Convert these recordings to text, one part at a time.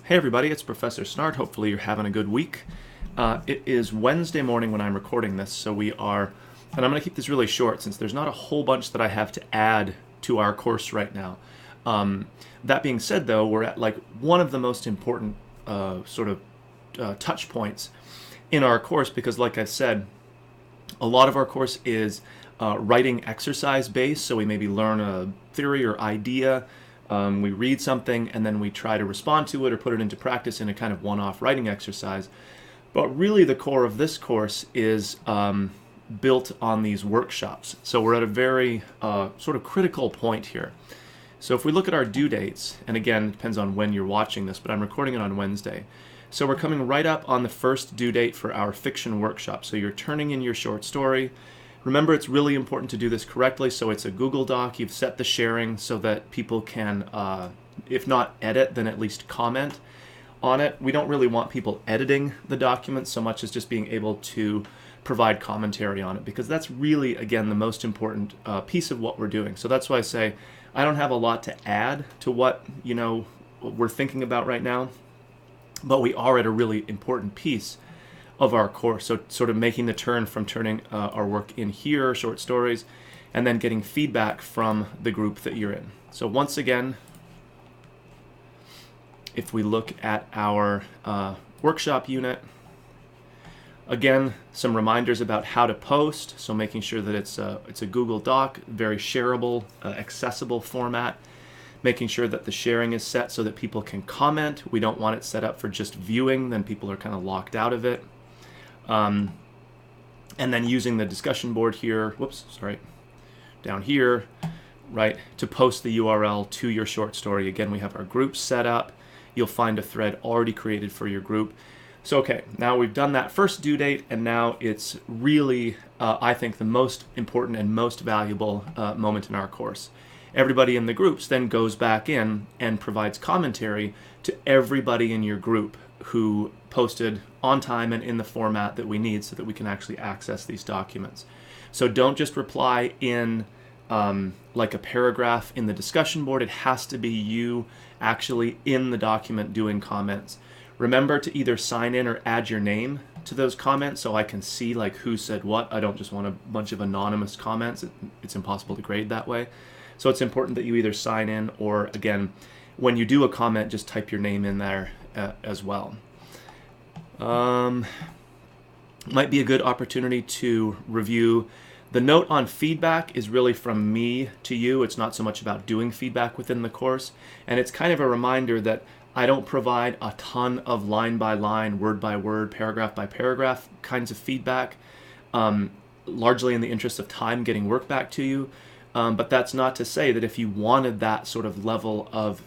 Hey everybody, it's Professor Snart. Hopefully you're having a good week. It is Wednesday morning when I'm recording this, so we are, and I'm going to keep this really short since there's not a whole bunch that I have to add to our course right now. That being said though, we're at like one of the most important touch points in our course because like I said, a lot of our course is writing exercise based, so we maybe learn a theory or idea. We read something and then we try to respond to it or put it into practice in a kind of one-off writing exercise. But really the core of this course is built on these workshops. So we're at a very sort of critical point here. So if we look at our due dates, and again, it depends on when you're watching this, but I'm recording it on Wednesday. So we're coming right up on the first due date for our fiction workshop. So you're turning in your short story. Remember, it's really important to do this correctly, so it's a Google Doc. You've set the sharing so that people can, if not edit, then at least comment on it. We don't really want people editing the document so much as just being able to provide commentary on it, because that's really, again, the most important piece of what we're doing. So that's why I say I don't have a lot to add to what we're thinking about right now, but we are at a really important piece of our course. So sort of making the turn from turning our work in here, short stories, and then getting feedback from the group that you're in. So once again, if we look at our workshop unit, again, some reminders about how to post. So making sure that it's a Google Doc, very shareable, accessible format. Making sure that the sharing is set so that people can comment. We don't want it set up for just viewing, then people are kind of locked out of it. And then using the discussion board here, down here, right, to post the URL to your short story. Again, we have our groups set up. You'll find a thread already created for your group. So, okay, now we've done that first due date, and now it's really, I think, the most important and most valuable moment in our course. Everybody in the groups then goes back in and provides commentary to everybody in your group who posted on time and in the format that we need so that we can actually access these documents. So don't just reply in like a paragraph in the discussion board. It has to be you actually in the document doing comments. Remember to either sign in or add your name to those comments so I can see like who said what. I don't just want a bunch of anonymous comments. It's impossible to grade that way. So it's important that you either sign in or, again, when you do a comment, just type your name in there as well. Might be a good opportunity to review. The note on feedback is really from me to you. It's not so much about doing feedback within the course. And it's kind of a reminder that I don't provide a ton of line by line, word by word, paragraph by paragraph kinds of feedback, largely in the interest of time getting work back to you. But that's not to say that if you wanted that sort of level of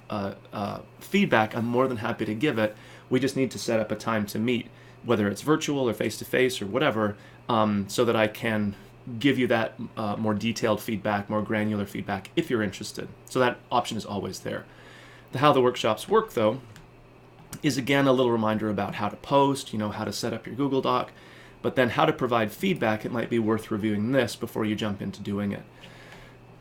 feedback, I'm more than happy to give it. We just need to set up a time to meet, whether it's virtual or face-to-face or whatever, so that I can give you that more detailed feedback, more granular feedback if you're interested. So that option is always there. How the workshops work, though, is again a little reminder about how to post, how to set up your Google Doc, but then how to provide feedback. It might be worth reviewing this before you jump into doing it.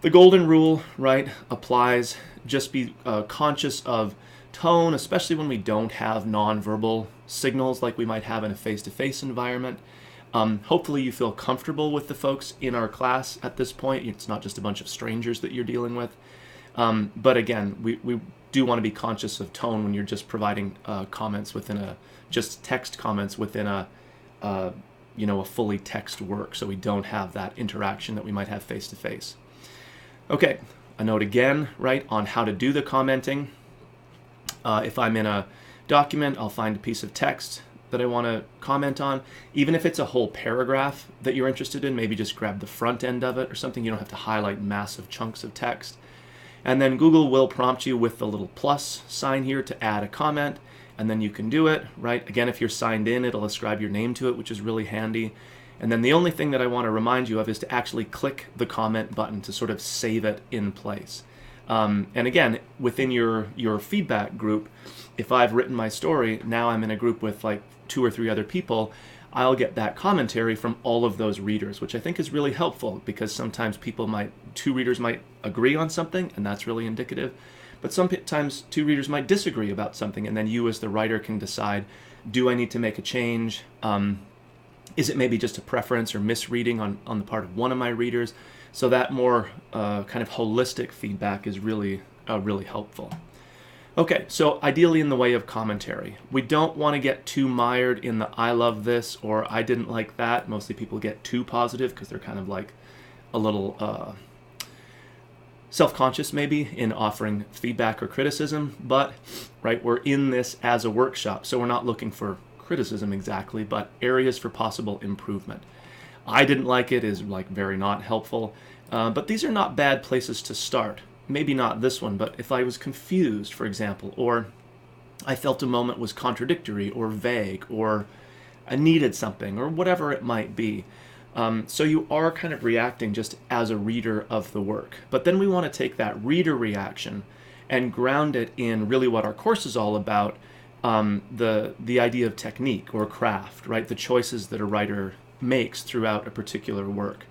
The golden rule, right, applies. Just be conscious of tone, especially when we don't have nonverbal signals like we might have in a face-to-face environment. Hopefully you feel comfortable with the folks in our class at this point. It's not just a bunch of strangers that you're dealing with. But again, we do want to be conscious of tone when you're just providing comments within just text comments within a fully text work, so we don't have that interaction that we might have face-to-face. Okay, a note again, right, on how to do the commenting. If I'm in a document, I'll find a piece of text that I want to comment on. Even if it's a whole paragraph that you're interested in, maybe just grab the front end of it or something. You don't have to highlight massive chunks of text. And then Google will prompt you with the little plus sign here to add a comment, and then you can do it, right? Again, if you're signed in, it'll ascribe your name to it, which is really handy. And then the only thing that I want to remind you of is to actually click the comment button to sort of save it in place. And again, within your feedback group, if I've written my story, now I'm in a group with like 2 or 3 other people, I'll get that commentary from all of those readers, which I think is really helpful because sometimes 2 readers might agree on something, and that's really indicative. But sometimes two readers might disagree about something, and then you as the writer can decide, do I need to make a change? Is it maybe just a preference or misreading on the part of one of my readers? So that more kind of holistic feedback is really helpful. Okay, so ideally in the way of commentary. We don't want to get too mired in the I love this or I didn't like that. Mostly people get too positive because they're kind of like a little self-conscious maybe in offering feedback or criticism. But, right, we're in this as a workshop, so we're not looking for criticism exactly, but areas for possible improvement. I didn't like it is like very not helpful, but these are not bad places to start. Maybe not this one, but if I was confused, for example, or I felt a moment was contradictory or vague, or I needed something, or whatever it might be. So you are kind of reacting just as a reader of the work. But then we want to take that reader reaction and ground it in really what our course is all about, the idea of technique or craft, right? The choices that a writer makes throughout a particular work.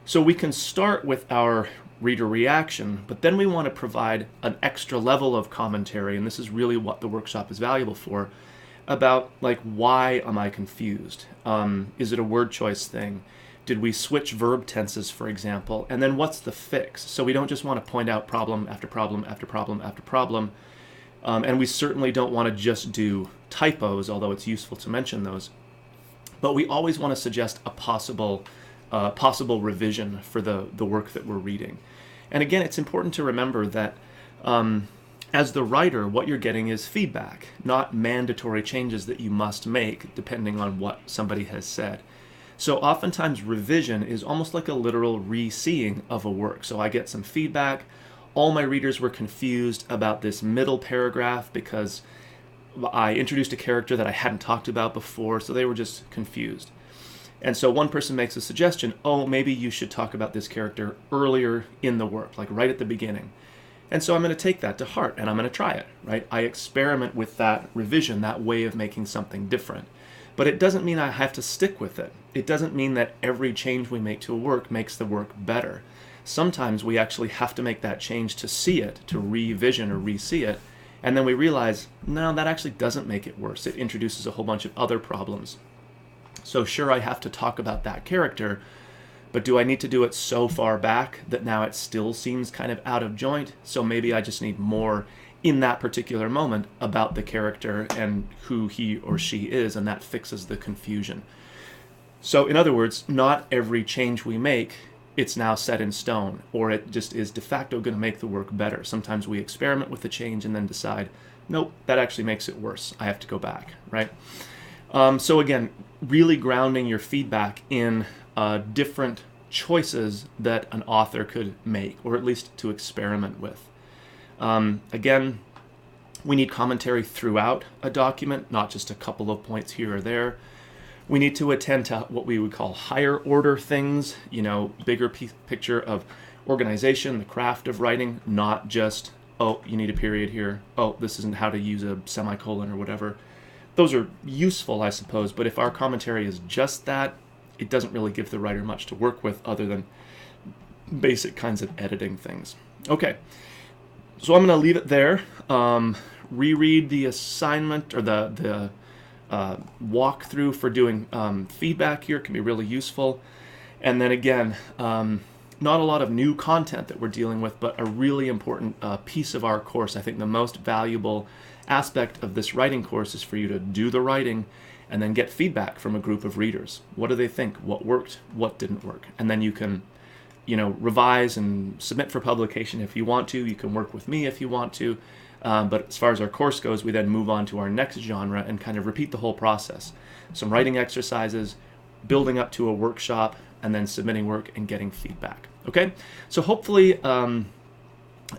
So we can start with our reader reaction, but then we want to provide an extra level of commentary, and this is really what the workshop is valuable for, about like, why am I confused? Is it a word choice thing? Did we switch verb tenses, for example? And then what's the fix? So we don't just want to point out problem after problem after problem after problem, and we certainly don't want to just do typos, although it's useful to mention those. But we always want to suggest a possible revision for the work that we're reading. And again, it's important to remember that as the writer, what you're getting is feedback, not mandatory changes that you must make depending on what somebody has said. So oftentimes revision is almost like a literal re-seeing of a work. So I get some feedback. All my readers were confused about this middle paragraph because I introduced a character that I hadn't talked about before, so they were just confused. And so one person makes a suggestion, oh, maybe you should talk about this character earlier in the work, like right at the beginning. And so I'm going to take that to heart and I'm going to try it, right? I experiment with that revision, that way of making something different. But it doesn't mean I have to stick with it. It doesn't mean that every change we make to a work makes the work better. Sometimes we actually have to make that change to see it, to revision or re-see it. And then we realize, no, that actually doesn't make it worse. It introduces a whole bunch of other problems. So sure, I have to talk about that character, but do I need to do it so far back that now it still seems kind of out of joint? So maybe I just need more in that particular moment about the character and who he or she is, and that fixes the confusion. So in other words, not every change we make, it's now set in stone, or it just is de facto going to make the work better. Sometimes we experiment with the change and then decide, nope, that actually makes it worse. I have to go back, right? So again, really grounding your feedback in different choices that an author could make, or at least to experiment with. Again, we need commentary throughout a document, not just a couple of points here or there. We need to attend to what we would call higher order things, bigger picture of organization, the craft of writing, not just, oh, you need a period here. Oh, this isn't how to use a semicolon or whatever. Those are useful, I suppose, but if our commentary is just that, it doesn't really give the writer much to work with other than basic kinds of editing things. Okay, so I'm going to leave it there. Reread the assignment or the walkthrough for doing feedback here can be really useful. And then again, not a lot of new content that we're dealing with, but a really important piece of our course. I think the most valuable aspect of this writing course is for you to do the writing and then get feedback from a group of readers. What do they think? What worked? What didn't work? And then you can, revise and submit for publication if you want to. You can work with me if you want to. But as far as our course goes, we then move on to our next genre and kind of repeat the whole process. Some writing exercises, building up to a workshop, and then submitting work and getting feedback. Okay? So hopefully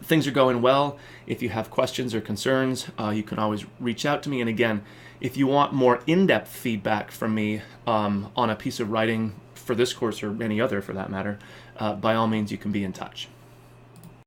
things are going well. If you have questions or concerns, you can always reach out to me. And again, if you want more in-depth feedback from me on a piece of writing for this course or any other for that matter, by all means, you can be in touch.